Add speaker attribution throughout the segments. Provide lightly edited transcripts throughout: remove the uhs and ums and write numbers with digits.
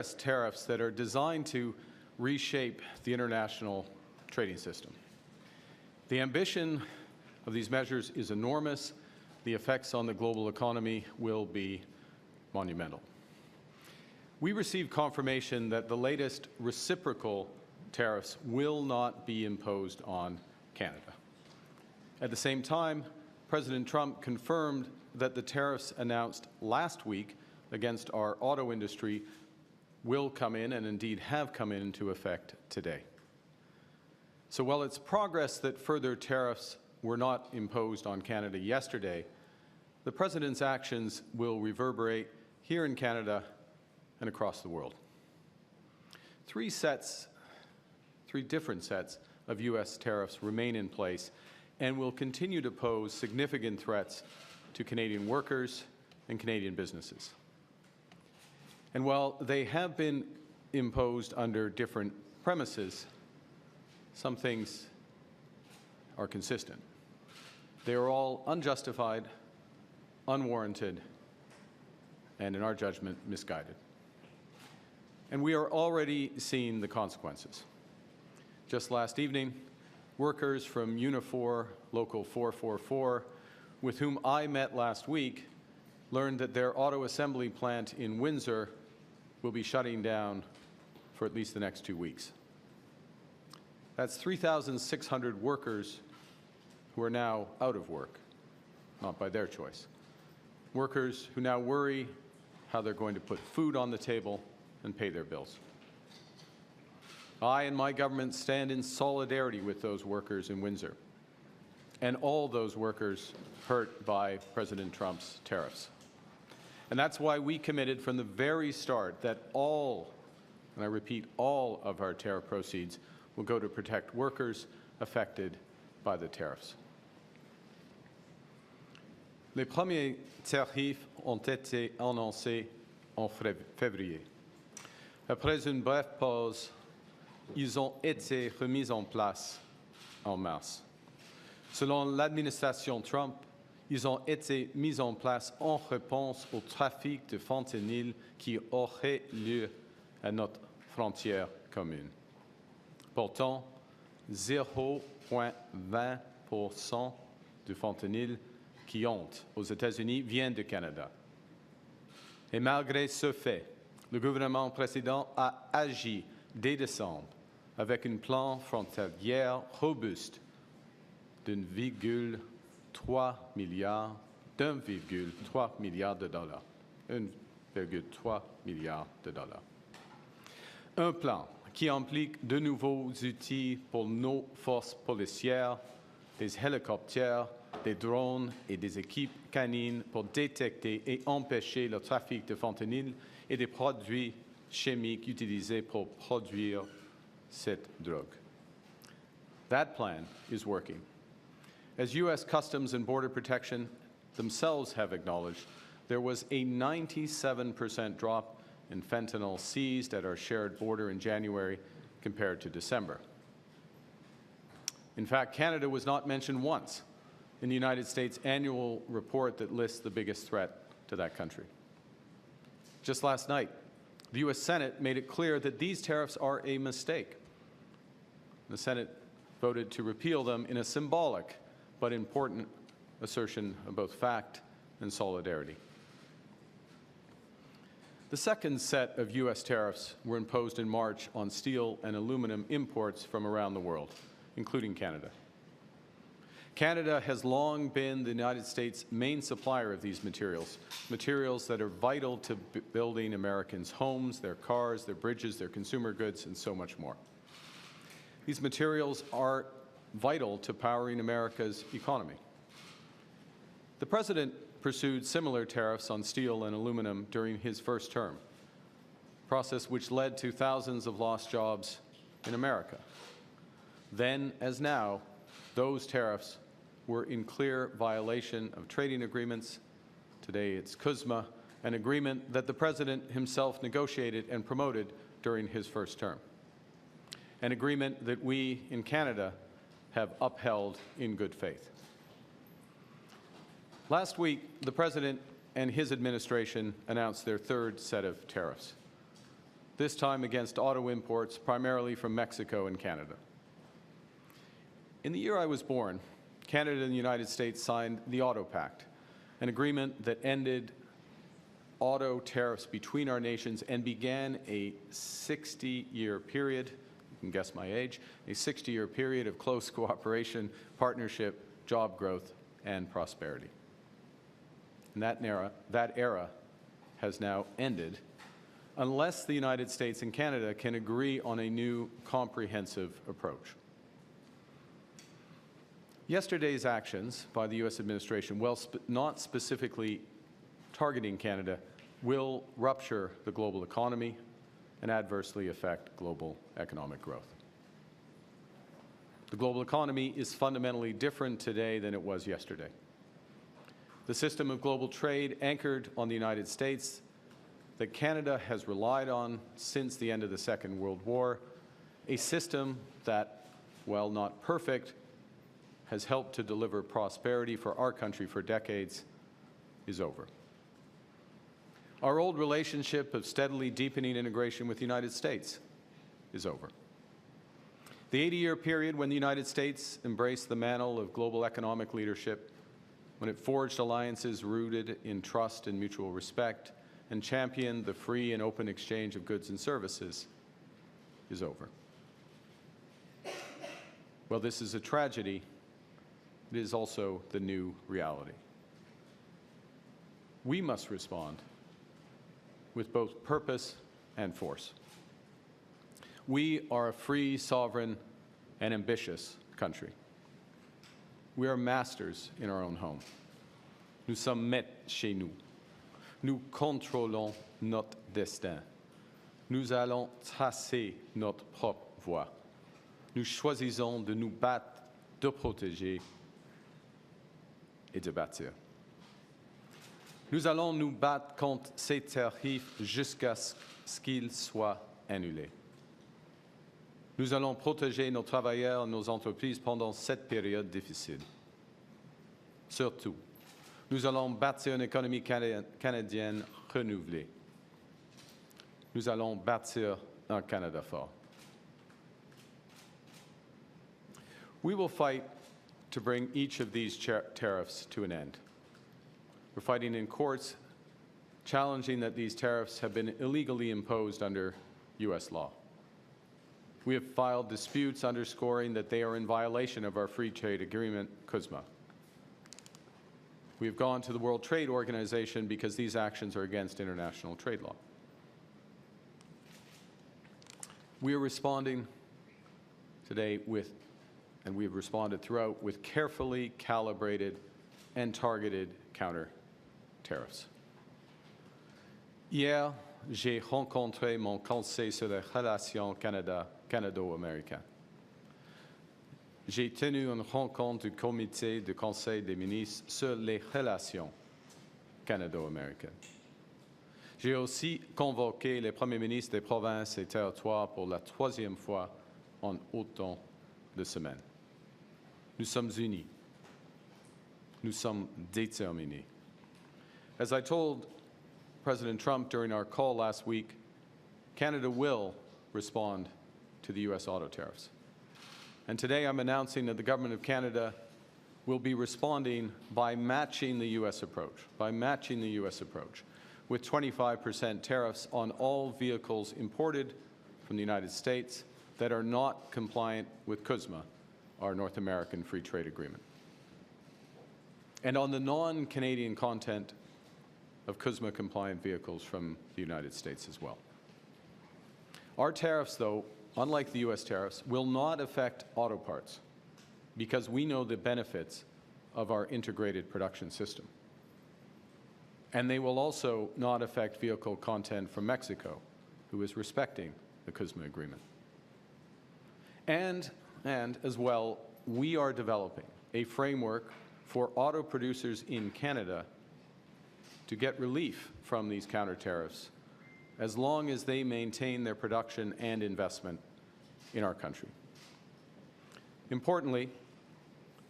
Speaker 1: tariffs that are designed to reshape the international trading system. The ambition of these measures is enormous. The effects on the global economy will be monumental. We received confirmation that the latest reciprocal tariffs will not be imposed on Canada. At the same time, President Trump confirmed that the tariffs announced last week against our auto industry will come in, and indeed have come into effect today. So while it's progress that further tariffs were not imposed on Canada yesterday, the President's actions will reverberate here in Canada and across the world. Three different sets of U.S. tariffs remain in place and will continue to pose significant threats to Canadian workers and Canadian businesses. And while they have been imposed under different premises, some things are consistent. They are all unjustified, unwarranted, and in our judgment, misguided. And we are already seeing the consequences. Just last evening, workers from Unifor Local 444, with whom I met last week, learned that their auto assembly plant in Windsor will be shutting down for at least the next 2 weeks. That's 3,600 workers who are now out of work, not by their choice. Workers who now worry how they're going to put food on the table and pay their bills. I and my government stand in solidarity with those workers in Windsor and all those workers hurt by President Trump's tariffs. And that's why we committed from the very start that all, and I repeat, all of our tariff proceeds will go to protect workers affected by the tariffs. Les premiers tarifs ont été annoncés en février. Après une brève pause, ils ont été remis en place en mars. Selon l'administration Trump, ils ont été mis en place en réponse au trafic de fentanyl qui aurait lieu à notre frontière commune. Pourtant, 0,20% du fentanyl qui entre aux États-Unis vient du Canada. Et malgré ce fait, le gouvernement précédent a agi dès décembre avec un plan frontalier robuste d'1,3 milliard de dollars. 1,3 milliard de dollars. Un plan qui implique de nouveaux outils pour nos forces policières, des hélicoptères, des drones et des équipes canines pour détecter et empêcher le trafic de fentanyl et des produits chimiques utilisés pour produire cette drogue. That plan is working. As U.S. Customs and Border Protection themselves have acknowledged, there was a 97% drop in fentanyl seized at our shared border in January compared to December. In fact, Canada was not mentioned once in the United States annual report that lists the biggest threat to that country. Just last night, the U.S. Senate made it clear that these tariffs are a mistake. The Senate voted to repeal them in a symbolic but important assertion of both fact and solidarity. The second set of U.S. tariffs were imposed in March on steel and aluminum imports from around the world, including Canada. Canada has long been the United States' main supplier of these materials, materials that are vital to building Americans' homes, their cars, their bridges, their consumer goods, and so much more. These materials are vital to powering America's economy. The President pursued similar tariffs on steel and aluminum during his first term, a process which led to thousands of lost jobs in America. Then, as now, those tariffs were in clear violation of trading agreements. Today it's CUSMA, an agreement that the President himself negotiated and promoted during his first term, an agreement that we in Canada have upheld in good faith. Last week, the President and his administration announced their third set of tariffs. this time against auto imports primarily from Mexico and Canada. In the year I was born, Canada and the United States signed the Auto Pact, an agreement that ended auto tariffs between our nations and began a 60-year period, you can guess my age, a 60-year period of close cooperation, partnership, job growth, and prosperity. And that era has now ended unless the United States and Canada can agree on a new comprehensive approach. Yesterday's actions by the U.S. administration, while not specifically targeting Canada, will rupture the global economy and adversely affect global economic growth. The global economy is fundamentally different today than it was yesterday. The system of global trade anchored on the United States that Canada has relied on since the end of the Second World War, a system that, while not perfect, has helped to deliver prosperity for our country for decades, is over. Our old relationship of steadily deepening integration with the United States is over. The 80-year period when the United States embraced the mantle of global economic leadership, when it forged alliances rooted in trust and mutual respect, and championed the free and open exchange of goods and services, is over. Well, this is a tragedy. It is also the new reality. We must respond with both purpose and force. We are a free, sovereign, and ambitious country. We are masters in our own home. Nous sommes maîtres chez nous. Nous contrôlons notre destin. Nous allons tracer notre propre voie. Nous choisissons de nous battre, de protéger et de bâtir. Nous allons nous battre contre ces tarifs jusqu'à ce qu'ils soient annulés. Nous allons protéger nos travailleurs et nos entreprises pendant cette période difficile. Surtout, nous allons bâtir une économie canadienne renouvelée. Nous allons bâtir un Canada fort. We will fight to bring each of these tariffs to an end. We're fighting in courts, challenging that these tariffs have been illegally imposed under U.S. law. We have filed disputes underscoring that they are in violation of our free trade agreement, CUSMA. We have gone to the World Trade Organization because these actions are against international trade law. We are responding today with, and we have responded throughout, with carefully calibrated and targeted counter-tariffs. Hier, j'ai rencontré mon conseil sur les relations canado-américaines. J'ai tenu une rencontre du comité du Conseil des ministres sur les relations canado-américaines. J'ai aussi convoqué les premiers ministres des provinces et territoires pour la troisième fois en autant de semaines. Nous sommes unis. Nous sommes déterminés. As I told President Trump during our call last week, Canada will respond to the U.S. auto tariffs. And today I'm announcing that the Government of Canada will be responding by matching the U.S. approach, with 25% tariffs on all vehicles imported from the United States that are not compliant with CUSMA, our North American Free Trade Agreement, and on the non-Canadian content of CUSMA-compliant vehicles from the United States as well. Our tariffs, though, unlike the U.S. tariffs, will not affect auto parts because we know the benefits of our integrated production system. And they will also not affect vehicle content from Mexico, who is respecting the CUSMA agreement. And as well, we are developing a framework for auto producers in Canada to get relief from these counter-tariffs as long as they maintain their production and investment in our country. Importantly,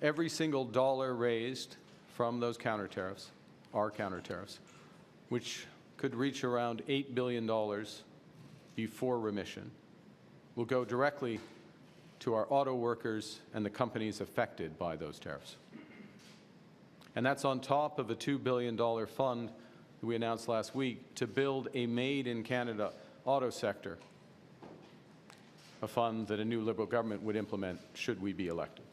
Speaker 1: every single dollar raised from those counter-tariffs, our counter-tariffs, which could reach around $8 billion before remission will go directly to our auto workers and the companies affected by those tariffs. And that's on top of a $2 billion fund that we announced last week to build a made-in-Canada auto sector, a fund that a new Liberal government would implement should we be elected.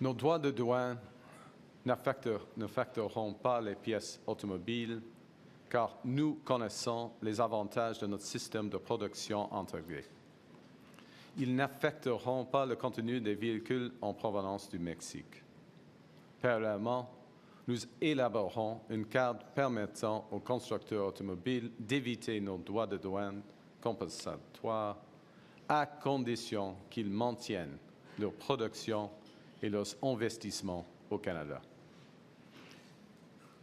Speaker 1: Nos droits de douane n'affecteront pas les pièces automobiles car nous connaissons les avantages de notre système de production intégré. Ils n'affecteront pas le contenu des véhicules en provenance du Mexique. Parallèlement, nous élaborerons une carte permettant aux constructeurs automobiles d'éviter nos droits de douane compensatoires à condition qu'ils maintiennent leur production et leurs investissements au Canada.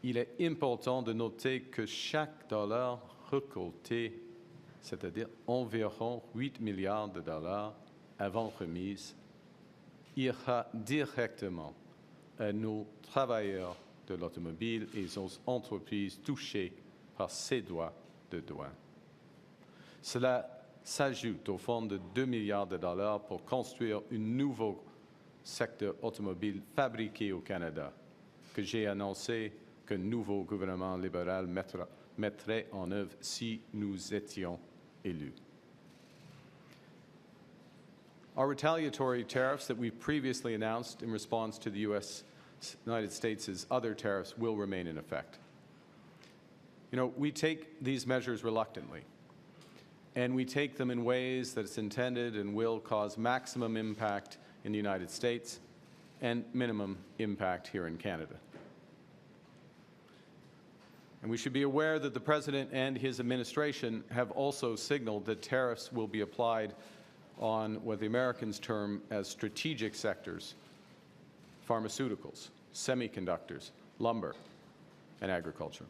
Speaker 1: Il est important de noter que chaque dollar récolté, c'est-à-dire environ 8 milliards de dollars avant remise, ira directement à nos travailleurs de l'automobile et aux entreprises touchées par ces droits de douane. Cela s'ajoute au fonds de 2 milliards de dollars pour construire un nouveau secteur automobile fabriqué au Canada, que j'ai annoncé qu'un nouveau gouvernement libéral mettrait en œuvre si nous étions élus. Our retaliatory tariffs that we previously announced in response to the United States' other tariffs will remain in effect. You know, we take these measures reluctantly, and we take them in ways that it's intended and will cause maximum impact in the United States and minimum impact here in Canada. And we should be aware that the President and his administration have also signaled that tariffs will be applied on what the Americans term as strategic sectors: pharmaceuticals, semiconductors, lumber, and agriculture.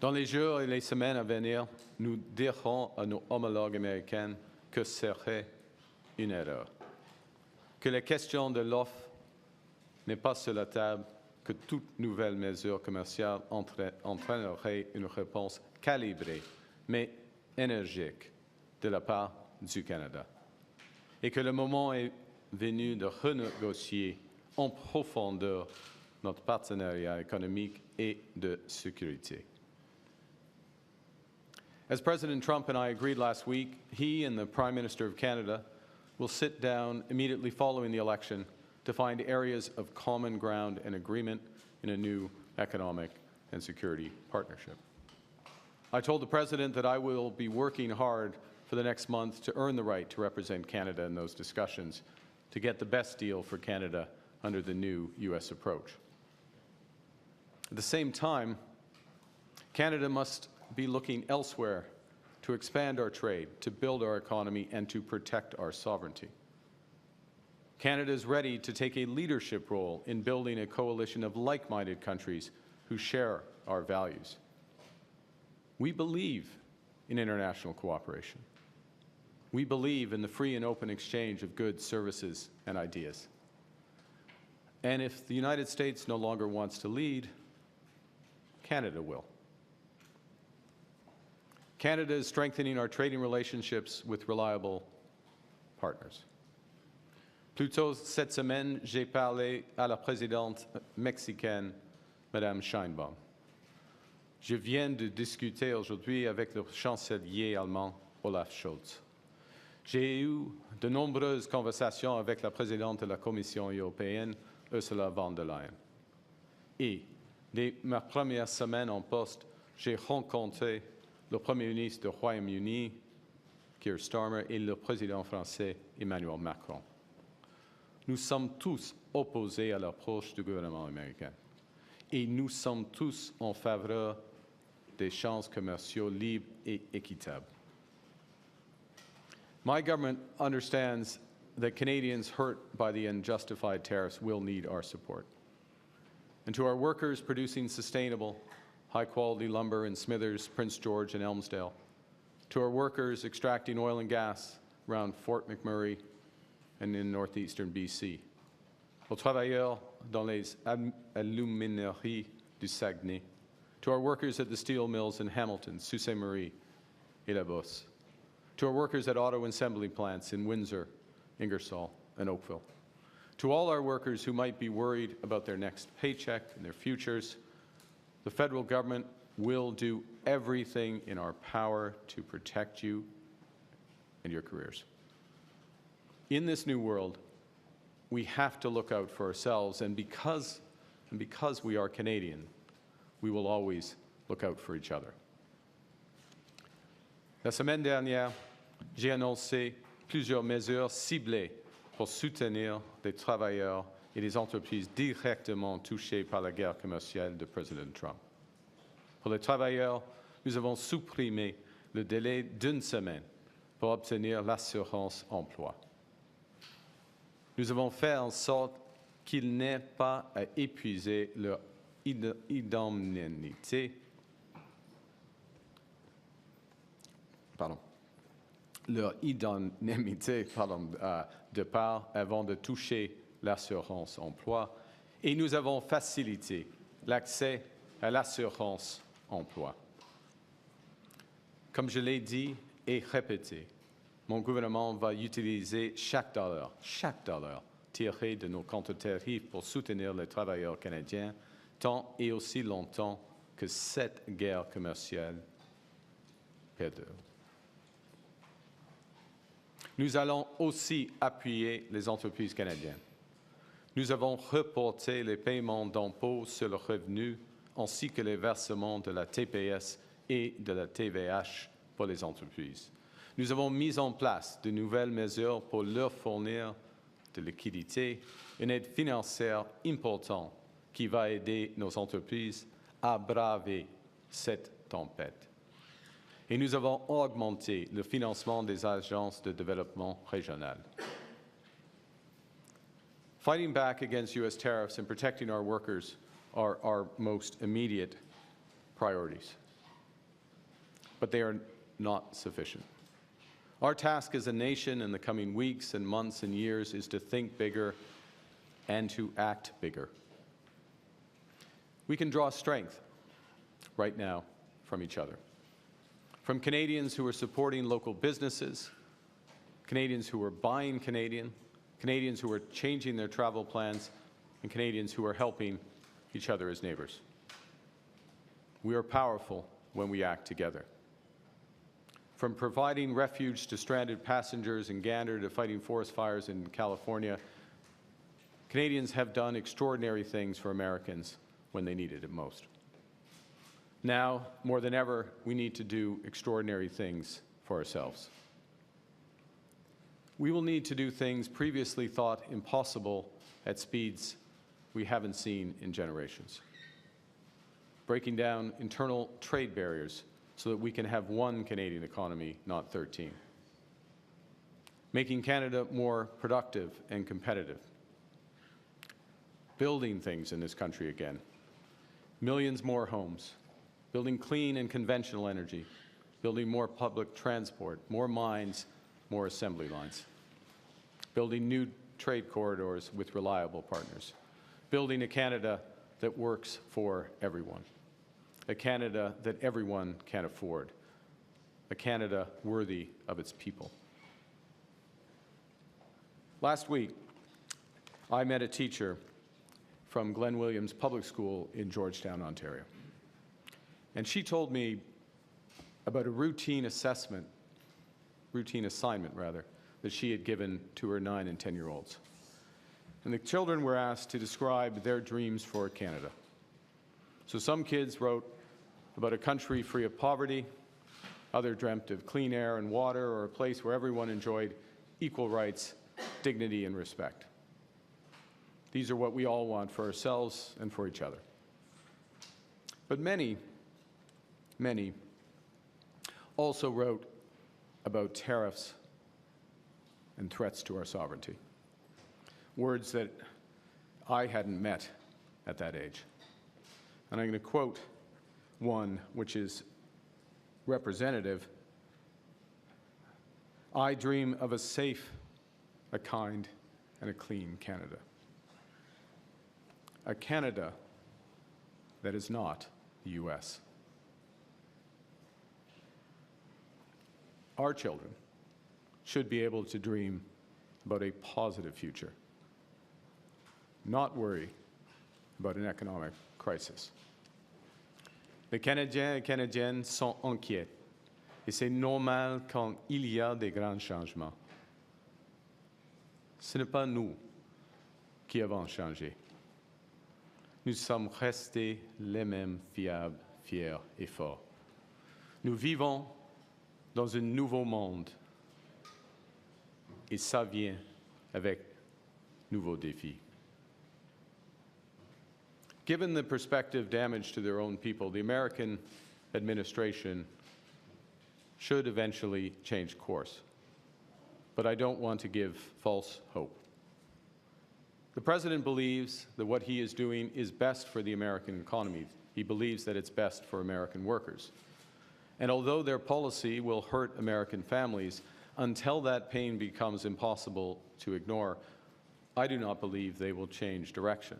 Speaker 1: Dans les jours et les semaines à venir, nous dirons à nos homologues américains que ce serait une erreur, que la question de l'offre n'est pas sur la table, que toute nouvelle mesure commerciale entraînerait une réponse calibrée, mais énergique, de la part du Canada, et que le moment est venu de renégocier en profondeur notre partenariat économique et de sécurité. As President Trump and I agreed last week, he and the Prime Minister of Canada will sit down immediately following the election to find areas of common ground and agreement in a new economic and security partnership. I told the President that I will be working hard for the next month to earn the right to represent Canada in those discussions, to get the best deal for Canada under the new U.S. approach. At the same time, Canada must be looking elsewhere to expand our trade, to build our economy, and to protect our sovereignty. Canada is ready to take a leadership role in building a coalition of like-minded countries who share our values. We believe in international cooperation. We believe in the free and open exchange of goods, services, and ideas. And if the United States no longer wants to lead, Canada will. Canada is strengthening our trading relationships with reliable partners. Plus tôt cette semaine, j'ai parlé à la présidente mexicaine, Madame Sheinbaum. Je viens de discuter aujourd'hui avec le chancelier allemand, Olaf Scholz. J'ai eu de nombreuses conversations avec la présidente de la Commission européenne, Ursula von der Leyen. Et dès ma première semaine en poste, j'ai rencontré le Premier ministre du Royaume-Uni, Keir Starmer, et le président français, Emmanuel Macron. Nous sommes tous opposés à l'approche du gouvernement américain. Et nous sommes tous en faveur d'échanges commerciaux libres et équitables. My government understands that Canadians hurt by the unjustified tariffs will need our support. And to our workers producing sustainable, high-quality lumber in Smithers, Prince George, and Elmsdale, to our workers extracting oil and gas around Fort McMurray and in northeastern BC, aux travailleurs dans les alumineries du Saguenay, to our workers at the steel mills in Hamilton, Sault Ste. Marie, et La Bosse, to our workers at auto assembly plants in Windsor, Ingersoll, and Oakville, to all our workers who might be worried about their next paycheck and their futures, the federal government will do everything in our power to protect you and your careers. In this new world, we have to look out for ourselves, and because we are Canadian, we will always look out for each other. La semaine dernière, j'ai annoncé plusieurs mesures ciblées pour soutenir les travailleurs et les entreprises directement touchées par la guerre commerciale de Président Trump. Pour les travailleurs, nous avons supprimé le délai d'1 semaine pour obtenir l'assurance emploi. Nous avons fait en sorte qu'ils n'aient pas à épuiser leur indemnité, de part avant de toucher l'assurance emploi, et nous avons facilité l'accès à l'assurance emploi. Comme je l'ai dit et répété, mon gouvernement va utiliser chaque dollar tiré de nos counter-tariffs pour soutenir les travailleurs canadiens tant et aussi longtemps que cette guerre commerciale perdure. Nous allons aussi appuyer les entreprises canadiennes. Nous avons reporté les paiements d'impôts sur le revenu ainsi que les versements de la TPS et de la TVH pour les entreprises. Nous avons mis en place de nouvelles mesures pour leur fournir de liquidités, une aide financière importante qui va aider nos entreprises à braver cette tempête. Et nous avons augmenté le financement des agences de développement régional. Fighting back against U.S. tariffs and protecting our workers are our most immediate priorities. But they are not sufficient. Our task as a nation in the coming weeks and months and years is to think bigger and to act bigger. We can draw strength right now from each other. From Canadians who are supporting local businesses, Canadians who are buying Canadian, Canadians who are changing their travel plans, and Canadians who are helping each other as neighbors. We are powerful when we act together. From providing refuge to stranded passengers in Gander to fighting forest fires in California, Canadians have done extraordinary things for Americans when they needed it most. Now, more than ever, we need to do extraordinary things for ourselves. We will need to do things previously thought impossible at speeds we haven't seen in generations. Breaking down internal trade barriers so that we can have one Canadian economy, not 13. Making Canada more productive and competitive. Building things in this country again. Millions more homes. Building clean and conventional energy. Building more public transport, more mines, more assembly lines. Building new trade corridors with reliable partners. Building a Canada that works for everyone. A Canada that everyone can afford. A Canada worthy of its people. Last week, I met a teacher from Glen Williams Public School in Georgetown, Ontario. And she told me about a routine assignment, that she had given to her 9- and 10-year-olds. And the children were asked to describe their dreams for Canada. So some kids wrote about a country free of poverty, others dreamt of clean air and water, or a place where everyone enjoyed equal rights, dignity, and respect. These are what we all want for ourselves and for each other. But many also wrote about tariffs and threats to our sovereignty, words that I hadn't met at that age. And I'm going to quote one which is representative. I dream of a safe, a kind, and a clean Canada. A Canada that is not the U.S. Our children should be able to dream about a positive future, not worry about an economic crisis. Les Canadiens et Canadiennes sont inquiets, et c'est normal quand il y a des grands changements. Ce n'est pas nous qui avons changé. Nous sommes restés les mêmes fiables, fiers et forts. Nous vivons dans un nouveau monde, et ça vient avec nouveaux défis. Given the prospective damage to their own people, the American administration should eventually change course. But I don't want to give false hope. The President believes that what he is doing is best for the American economy. He believes that it's best for American workers. And although their policy will hurt American families, until that pain becomes impossible to ignore, I do not believe they will change direction.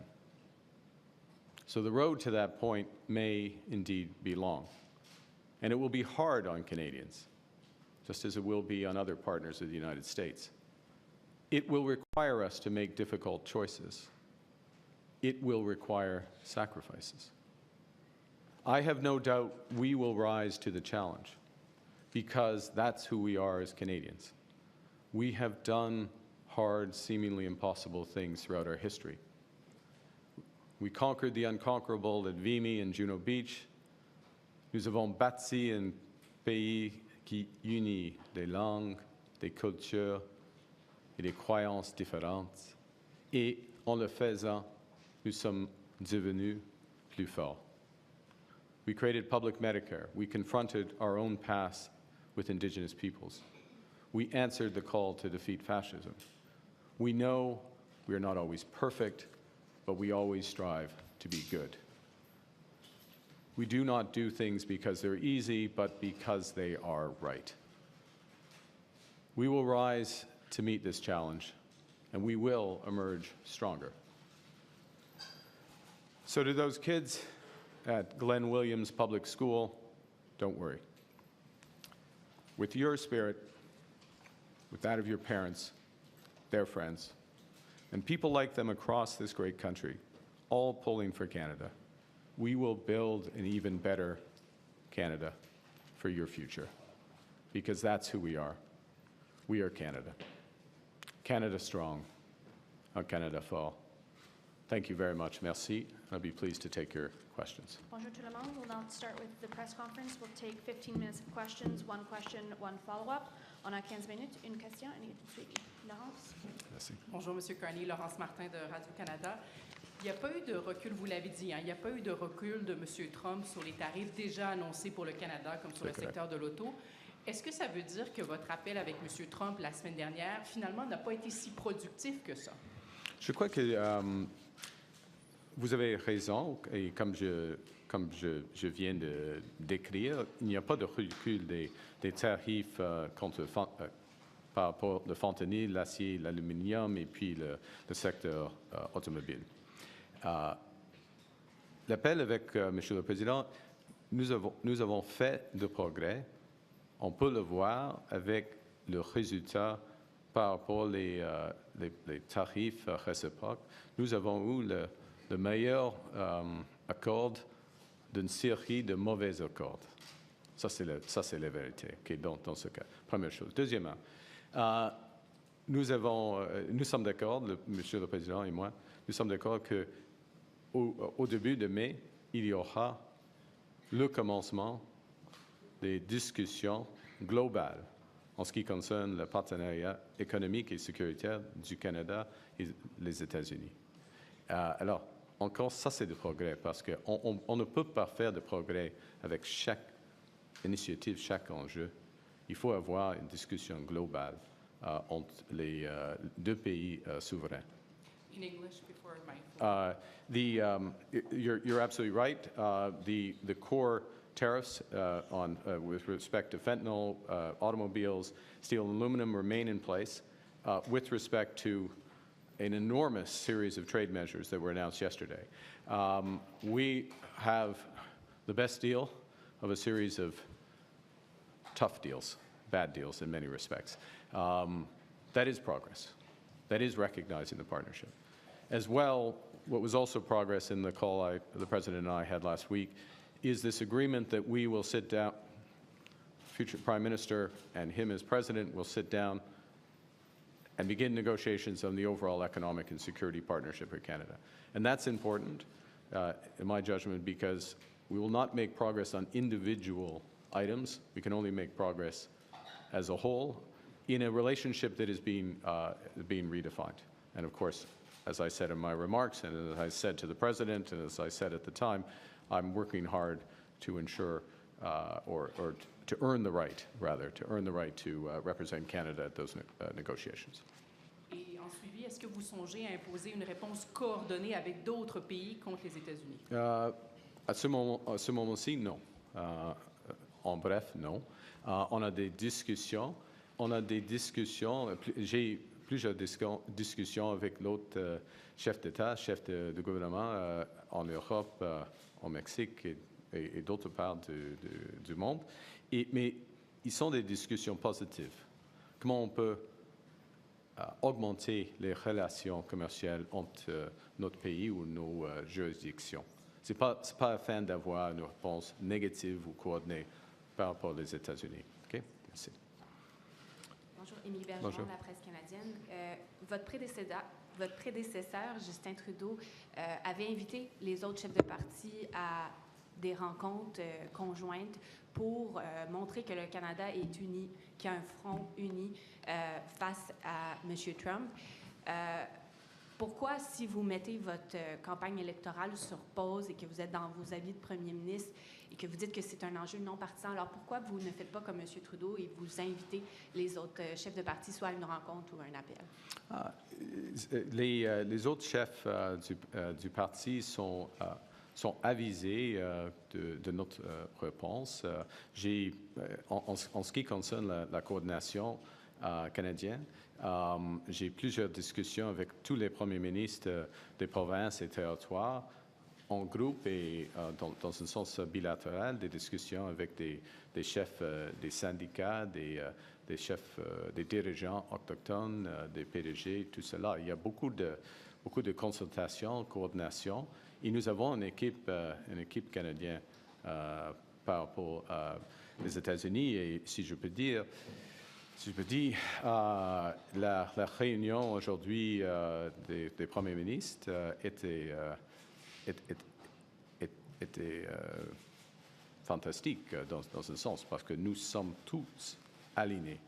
Speaker 1: So the road to that point may indeed be long. And it will be hard on Canadians, just as it will be on other partners of the United States. It will require us to make difficult choices. It will require sacrifices. I have no doubt we will rise to the challenge, because that's who we are as Canadians. We have done hard, seemingly impossible things throughout our history. We conquered the unconquerable at Vimy and Juno Beach. Nous avons bâti un pays qui unit des langues, des cultures et des croyances différentes. Et en le faisant, nous sommes devenus plus forts. We created public Medicare. We confronted our own past with Indigenous peoples. We answered the call to defeat fascism. We know we are not always perfect, but we always strive to be good. We do not do things because they're easy, but because they are right. We will rise to meet this challenge, and we will emerge stronger. So to those kids at Glenn Williams Public School, don't worry. With your spirit, with that of your parents, their friends, and people like them across this great country, all pulling for Canada, we will build an even better Canada for your future, because that's who we are. We are Canada. Canada strong, un Canada fort. Thank you very much. Merci. I'll be pleased to take your questions.
Speaker 2: Bonjour tout le monde. We'll now start with the press conference. We'll take 15 minutes of questions, one question, one follow-up. On a 15 minutes, une question et une suivi. Laurence?
Speaker 1: Merci.
Speaker 3: Bonjour, M. Carney. Laurence Martin de Radio-Canada. Il n'y a pas eu de recul, vous l'avez dit, il n'y a pas eu de recul de M. Trump sur les tarifs déjà annoncés pour le Canada, comme sur le secteur de l'auto. Est-ce que ça veut dire que votre appel avec M. Trump la semaine dernière, finalement, n'a pas été si productif que ça?
Speaker 1: Je crois que vous avez raison, et comme je viens de décrire, il n'y a pas de recul des tarifs par rapport au fentanyl, l'acier, l'aluminium et puis le secteur automobile. L'appel avec Monsieur le Président, nous avons fait de progrès. On peut le voir avec le résultat par rapport les tarifs réciproques. Nous avons eu le meilleur accord d'une série de mauvais accords. Ça, c'est la vérité dans ce cas. Première chose. Deuxièmement, nous sommes d'accord, Monsieur le Président et moi, nous sommes d'accord qu'au début de mai, il y aura le commencement des discussions globales en ce qui concerne le partenariat économique et sécuritaire du Canada et les États-Unis. Alors, encore, ça c'est du progrès, parce qu'on ne peut pas faire de progrès avec chaque initiative, chaque enjeu. Il faut avoir une discussion globale entre les deux pays souverains.
Speaker 3: In English before my
Speaker 1: You're absolutely right. The core tariffs with respect to fentanyl, automobiles, steel and aluminum remain in place. With respect to an enormous series of trade measures that were announced yesterday, we have the best deal of a series of tough deals, bad deals in many respects. That is progress. That is recognizing the partnership. As well, what was also progress in the call the President and I had last week is this agreement that we will sit down, future Prime Minister and him as President will sit down and begin negotiations on the overall economic and security partnership with Canada. And that's important, in my judgment, because we will not make progress on individual items. We can only make progress as a whole in a relationship that is being redefined. And of course, as I said in my remarks, and as I said to the President, and as I said at the time, I'm working hard to ensure, or to earn the right, rather, to represent Canada at those negotiations.
Speaker 3: Et en suivi, est-ce que vous songez à imposer une réponse coordonnée avec d'autres pays contre les États-Unis?
Speaker 1: À ce moment-ci, non. En bref, non. On a des discussions. J'ai plusieurs discussions avec l'autre chef d'État, chef de gouvernement en Europe, au Mexique et d'autres parts du monde. Mais ils sont des discussions positives. Comment on peut augmenter les relations commerciales entre notre pays ou nos juridictions? Ce n'est pas afin d'avoir une réponse négative ou coordonnée par rapport aux États-Unis. OK? Merci.
Speaker 2: Bonjour, Émilie Bergeron, la presse canadienne. Votre prédécesseur, Justin Trudeau, avait invité les autres chefs de parti à des rencontres conjointes pour montrer que le Canada est uni, qu'il y a un front uni face à M. Trump. Pourquoi, si vous mettez votre campagne électorale sur pause et que vous êtes dans vos habits de premier ministre et que vous dites que c'est un enjeu non partisan, alors pourquoi vous ne faites pas comme M. Trudeau et vous invitez les autres chefs de parti soit à une rencontre ou à un appel?
Speaker 1: Les autres chefs du parti sont avisés de notre réponse. En ce qui concerne la coordination canadienne, j'ai plusieurs discussions avec tous les premiers ministres des provinces et territoires en groupe et dans un sens bilatéral, des discussions avec des chefs des syndicats, des chefs, des dirigeants autochtones, des PDG, tout cela. Il y a beaucoup de consultations, coordination. Et nous avons une équipe canadienne par rapport aux États-Unis. Et si je peux dire, la réunion aujourd'hui des premiers ministres était fantastique dans un sens, parce que nous sommes tous alignés.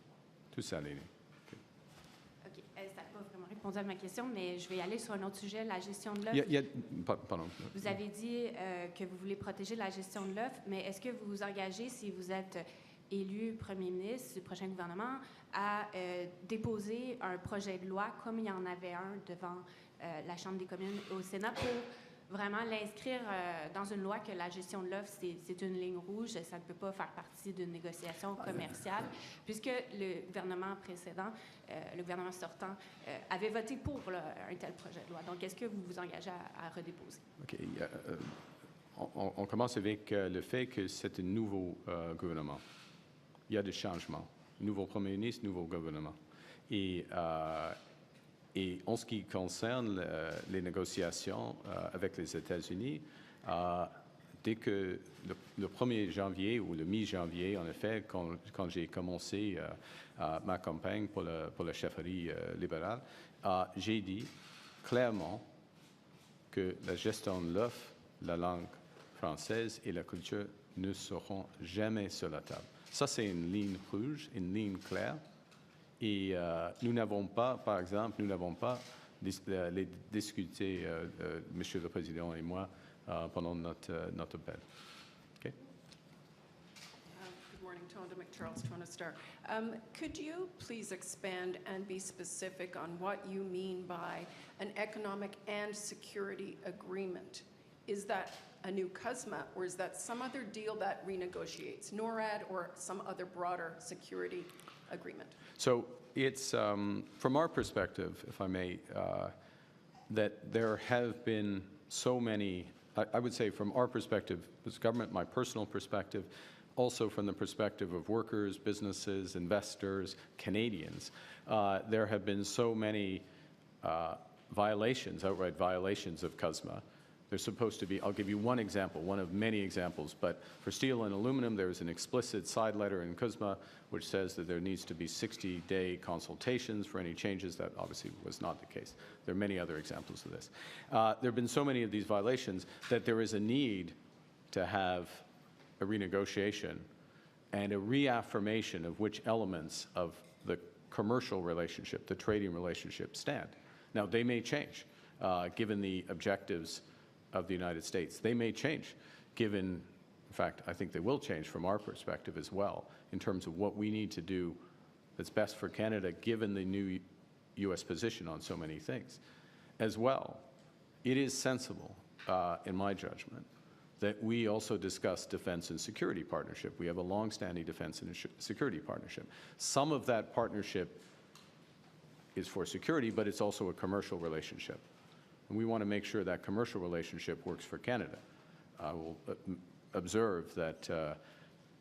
Speaker 2: OK. Ça n'a pas vraiment répondu à ma question, mais je vais aller sur un autre sujet, la gestion de l'offre.
Speaker 1: Pardon.
Speaker 2: Vous avez dit que vous voulez protéger la gestion de l'offre, mais est-ce que vous vous engagez, si vous êtes élu premier ministre du prochain gouvernement, à déposer un projet de loi, comme il y en avait un devant la Chambre des communes au Sénat, pour vraiment l'inscrire dans une loi que la gestion de l'offre, c'est une ligne rouge, ça ne peut pas faire partie d'une négociation commerciale, puisque le gouvernement précédent, le gouvernement sortant, avait voté pour un tel projet de loi. Donc, est-ce que vous vous engagez à redéposer? OK.
Speaker 1: On commence avec le fait que c'est un nouveau gouvernement. Il y a des changements. Nouveau premier ministre, nouveau gouvernement. Et en ce qui concerne les négociations avec les États-Unis, dès que le 1er janvier ou le mi-janvier, en effet, quand j'ai commencé ma campagne pour la chefferie libérale, j'ai dit clairement que la gestion de l'offre, la langue française et la culture ne seront jamais sur la table. Ça, c'est une ligne rouge, une ligne claire. Et nous n'avons pas, par exemple, les discuté, Monsieur le Président et moi, pendant notre appel. Okay?
Speaker 4: Good morning, Tonda McCharles, Toronto Star. Could you please expand and be specific on what you mean by an economic and security agreement? Is that a new CUSMA, or is that some other deal that renegotiates NORAD or some other broader security agreement?
Speaker 1: So it's, from our perspective, if I may, that there have been so many I would say from our perspective as government, my personal perspective, also from the perspective of workers, businesses, investors, Canadians, there have been so many violations, outright violations of CUSMA. There's supposed to be, I'll give you one example, one of many examples, but for steel and aluminum, there is an explicit side letter in CUSMA which says that there needs to be 60-day consultations for any changes. That obviously was not the case. There are many other examples of this. There have been so many of these violations that there is a need to have a renegotiation and a reaffirmation of which elements of the commercial relationship, the trading relationship, stand. Now, they may change, given the objectives of the United States. They may change, given, in fact, I think they will change from our perspective as well, in terms of what we need to do that's best for Canada, given the new U.S. position on so many things. As well, it is sensible, in my judgment, that we also discuss defense and security partnership. We have a long-standing defense and security partnership. Some of that partnership is for security, but it's also a commercial relationship. And we want to make sure that commercial relationship works for Canada. I will observe that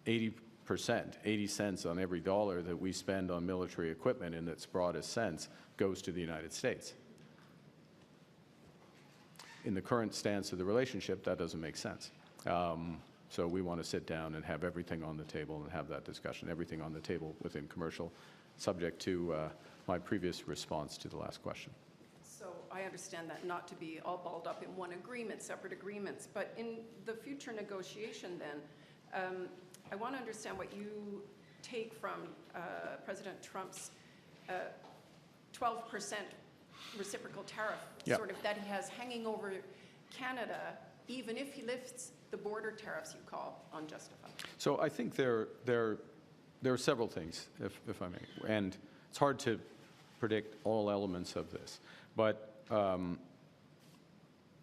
Speaker 1: 80%, 80 cents on every dollar that we spend on military equipment in its broadest sense goes to the United States. In the current stance of the relationship, that doesn't make sense. So we want to sit down and have everything on the table and have that discussion, everything on the table within commercial, subject to my previous response to the last question.
Speaker 4: So I understand that not to be all balled up in one agreement, separate agreements, but in the future negotiation then, I want to understand what you take from President Trump's 12% reciprocal tariff,
Speaker 1: Yep.
Speaker 4: sort of that he has hanging over Canada, even if he lifts the border tariffs you call unjustified.
Speaker 1: So I think there are several things, if I may, and it's hard to predict all elements of this, but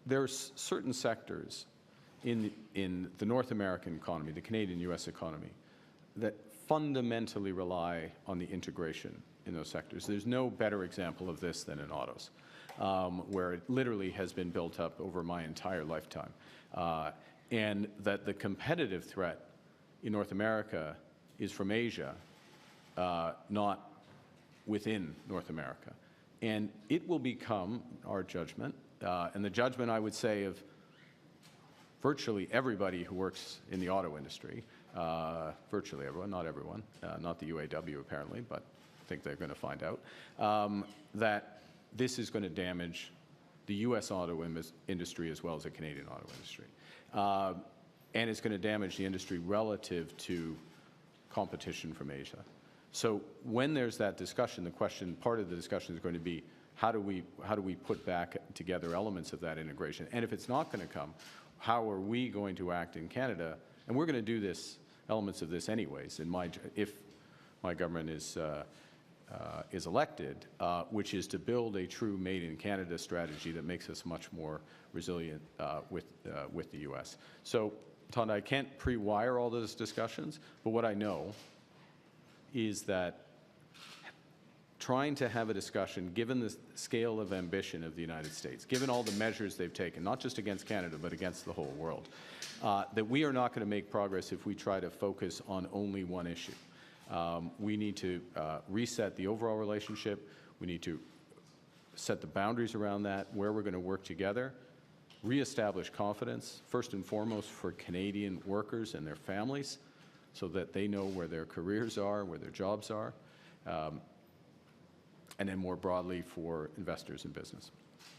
Speaker 1: there's certain sectors in the North American economy, the Canadian-U.S. economy, that fundamentally rely on the integration in those sectors. There's no better example of this than in autos, where it literally has been built up over my entire lifetime. And that the competitive threat in North America is from Asia, not within North America. And it will become our judgment, and the judgment, I would say, of virtually everybody who works in the auto industry, virtually everyone, not everyone, not the UAW apparently, but I think they're going to find out, that this is going to damage the U.S. auto industry as well as the Canadian auto industry. And it's going to damage the industry relative to competition from Asia. So when there's that discussion, the question, part of the discussion is going to be, how do we put back together elements of that integration? And if it's not going to come, how are we going to act in Canada? And we're going to do this, elements of this anyways, if my government is elected, which is to build a true Made in Canada strategy that makes us much more resilient with the U.S. So, Tonda, I can't pre-wire all those discussions, but what I know is that trying to have a discussion, given the scale of ambition of the United States, given all the measures they've taken, not just against Canada, but against the whole world, that we are not going to make progress if we try to focus on only one issue. We need to reset the overall relationship. We need to set the boundaries around that, where we're going to work together, reestablish confidence, first and foremost for Canadian workers and their families, so that they know where their careers are, where their jobs are, and then more broadly for investors in business.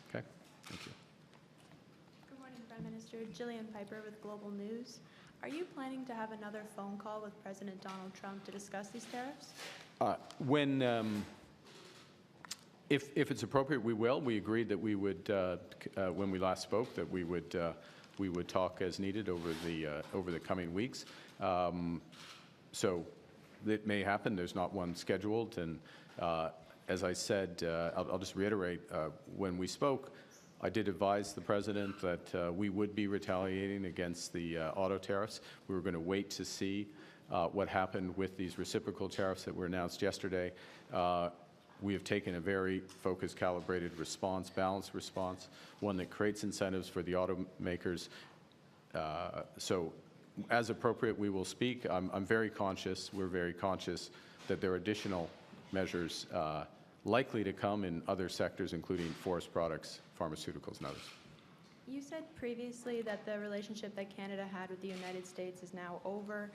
Speaker 1: Okay? Thank you.
Speaker 5: Good morning, Prime Minister. Jillian Piper with Global News. Are you planning to have another phone call with President Donald Trump to discuss these tariffs?
Speaker 1: If it's appropriate, we will. We agreed that we would, when we last spoke, that we would talk as needed over the coming weeks. So it may happen. There's not one scheduled, and as I said, I'll just reiterate. When we spoke, I did advise the President that we would be retaliating against the auto tariffs. We were going to wait to see what happened with these reciprocal tariffs that were announced yesterday. we have taken a very focused, calibrated response, balanced response, one that creates incentives for the automakers. So as appropriate, we will speak. I'm very conscious, we're very conscious that there are additional measures likely to come in other sectors, including forest products, pharmaceuticals, and others.
Speaker 5: You said previously that the relationship that Canada had with the United States is now over.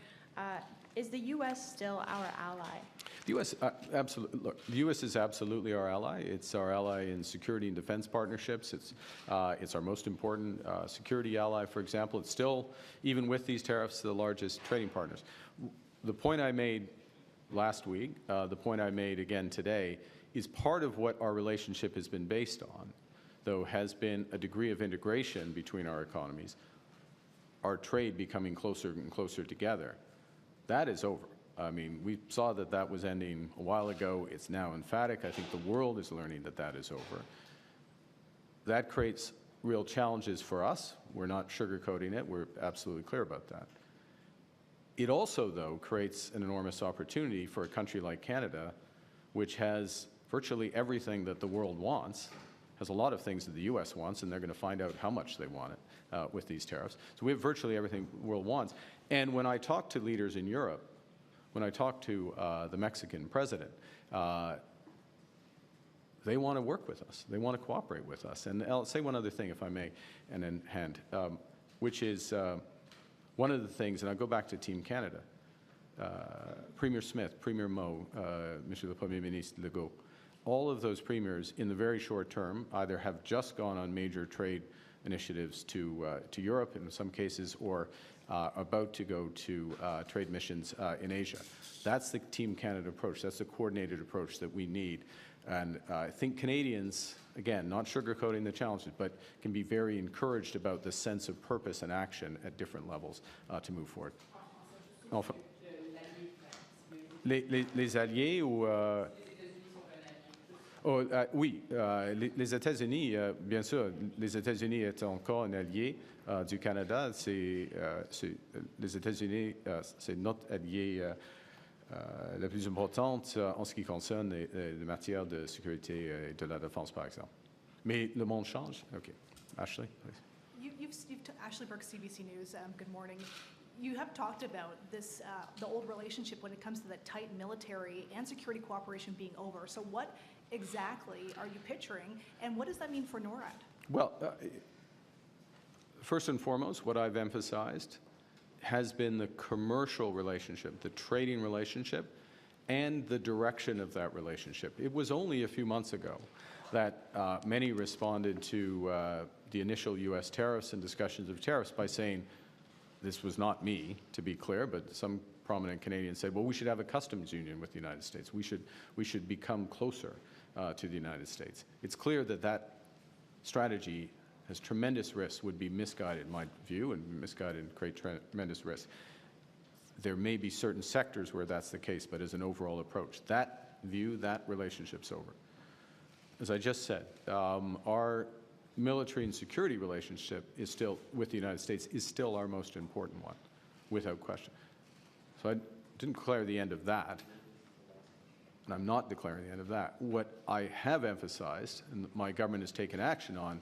Speaker 5: Is the U.S. still our ally?
Speaker 1: The U.S. Absolutely. Look, the U.S. is absolutely our ally. It's our ally in security and defense partnerships. It's our most important security ally, for example. It's still, even with these tariffs, the largest trading partners. The point I made last week, the point I made again today, is part of what our relationship has been based on, though, has been a degree of integration between our economies, our trade becoming closer and closer together. That is over. I mean, we saw that that was ending a while ago. It's now emphatic. I think the world is learning that that is over. That creates real challenges for us. We're not sugarcoating it. We're absolutely clear about that. It also, though, creates an enormous opportunity for a country like Canada, which has virtually everything that the world wants, has a lot of things that the U.S. wants, and they're going to find out how much they want it with these tariffs. So we have virtually everything the world wants. And when I talk to leaders in Europe, when I talk to the Mexican president, they want to work with us. They want to cooperate with us. And I'll say one other thing, if I may, and then hand, which is one of the things, and I'll go back to Team Canada, Premier Smith, Premier Moe, Monsieur le Premier Ministre Legault, all of those premiers in the very short term either have just gone on major trade initiatives to Europe in some cases, or about to go to trade missions in Asia. That's the Team Canada approach. That's the coordinated approach that we need. And I think Canadians, again, not sugarcoating the challenges, but can be very encouraged about the sense of purpose and action at different levels to move forward. Enfin, les alliés ou... Oh, oui, les États-Unis, bien sûr, les États-Unis est encore un allié du Canada. Les États-Unis, c'est notre allié la plus importante en ce qui concerne les matières de sécurité et de la défense, par exemple. Mais le monde change. OK. Ashley, please.
Speaker 6: Ashley Burke, CBC News. Good morning. You have talked about this, the old relationship when it comes to the tight military and security cooperation being over. So what exactly are you picturing, and what does that mean for NORAD?
Speaker 1: Well, first and foremost, what I've emphasized has been the commercial relationship, the trading relationship, and the direction of that relationship. It was only a few months ago that many responded to the initial U.S. tariffs and discussions of tariffs by saying, this was not me, to be clear, but some prominent Canadians said, well, we should have a customs union with the United States. We should become closer to the United States. It's clear that that strategy has tremendous risks, would be misguided, in my view, and misguided and create tremendous risk. There may be certain sectors where that's the case, but as an overall approach, that view, that relationship's over. As I just said, our military and security relationship is still, with the United States, is still our most important one, without question. So I didn't declare the end of that, and I'm not declaring the end of that. What I have emphasized, and my government has taken action on,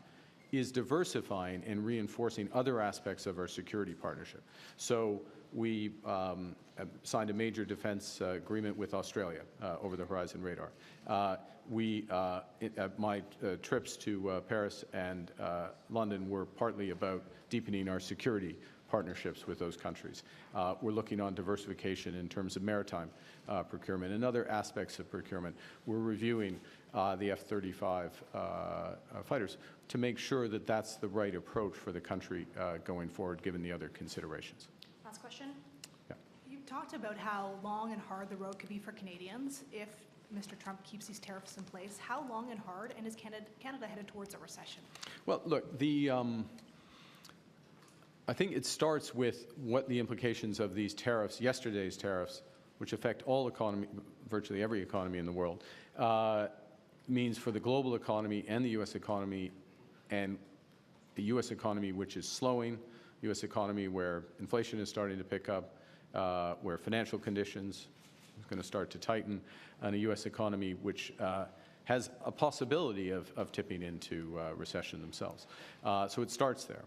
Speaker 1: is diversifying and reinforcing other aspects of our security partnership. So we signed a major defense agreement with Australia, over the Horizon Radar. My trips to Paris and London were partly about deepening our security partnerships with those countries. We're looking on diversification in terms of maritime procurement and other aspects of procurement. We're reviewing the F-35 fighters to make sure that that's the right approach for the country going forward, given the other considerations.
Speaker 6: Last question.
Speaker 1: Yeah.
Speaker 6: You've talked about how long and hard the road could be for Canadians if Mr. Trump keeps these tariffs in place. How long and hard, and is Canada headed towards a recession? Well,
Speaker 1: look, I think it starts with what the implications of these tariffs, yesterday's tariffs, which affect all economy, virtually every economy in the world, means for the global economy and the U.S. economy, and the U.S. economy which is slowing, U.S. economy where inflation is starting to pick up, where financial conditions, is going to start to tighten, and a U.S. economy which has a possibility of tipping into recession themselves. So it starts there.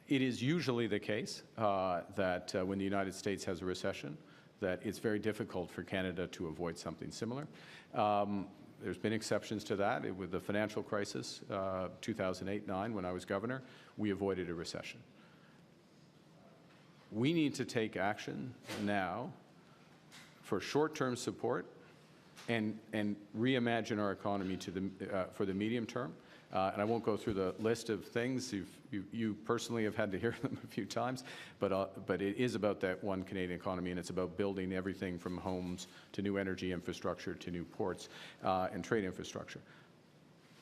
Speaker 1: It is usually the case that when the United States has a recession, that it's very difficult for Canada to avoid something similar. There's been exceptions to that. With the financial crisis, 2008-9, when I was governor, we avoided a recession. We need to take action now for short-term support and reimagine our economy for the medium term. And I won't go through the list of things. You personally have had to hear them a few times, but it is about that one Canadian economy, and it's about building everything from homes to new energy infrastructure to new ports and trade infrastructure.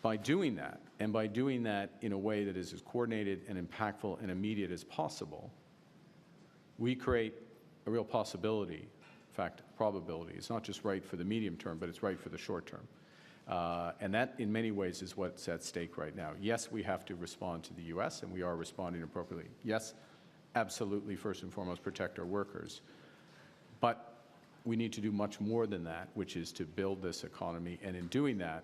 Speaker 1: By doing that, and by doing that in a way that is as coordinated and impactful and immediate as possible, we create a real possibility, in fact, probability. It's not just right for the medium term, but it's right for the short term. And that, in many ways, is what's at stake right now. Yes, we have to respond to the U.S., and we are responding appropriately. Yes, absolutely, first and foremost, protect our workers. But we need to do much more than that, which is to build this economy. And in doing that,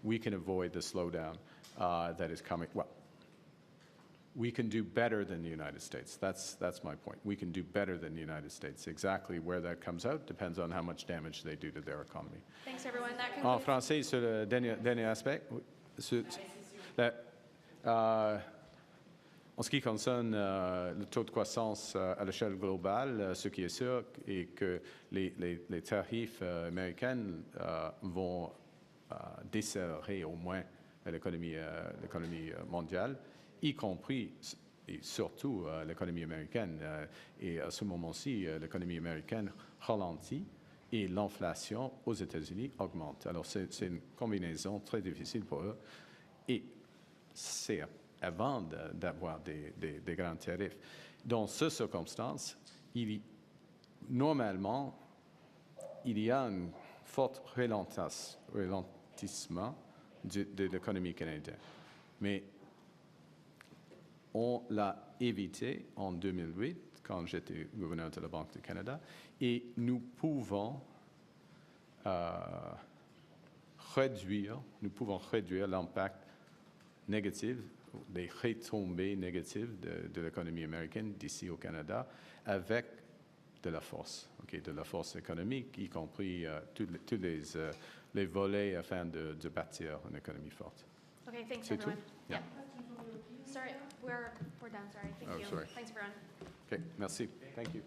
Speaker 1: we can avoid the slowdown that is coming. Well, we can do better than the United States. That's my point. We can do better than the United States. Exactly where that comes out depends on how much damage they do to their economy.
Speaker 2: Thanks, everyone. That
Speaker 1: En
Speaker 2: concludes.
Speaker 1: français, sur le dernier aspect, en ce qui concerne le taux de croissance à l'échelle globale, ce qui est sûr est que les tarifs américains vont desserrer au moins l'économie mondiale, y compris et surtout l'économie américaine. Et à ce moment-ci, l'économie américaine ralentit et l'inflation aux États-Unis augmente. Alors, c'est une combinaison très difficile pour eux. Et c'est avant d'avoir des grands tarifs. Dans ces circonstances, normalement, il y a un fort ralentissement de l'économie canadienne. Mais on l'a évité en 2008, quand j'étais gouverneur de la Banque du Canada, et nous pouvons réduire l'impact négatif, les retombées négatives de l'économie américaine d'ici au Canada avec de la force, de la force économique, y compris tous les volets afin de bâtir une économie forte.
Speaker 2: Okay, thanks,
Speaker 1: C'est
Speaker 2: everyone.
Speaker 1: tout? Yeah.
Speaker 2: Sorry, we're done. Sorry. Thank you.
Speaker 1: Sorry.
Speaker 2: Thanks, everyone.
Speaker 1: Okay, merci. Thank you.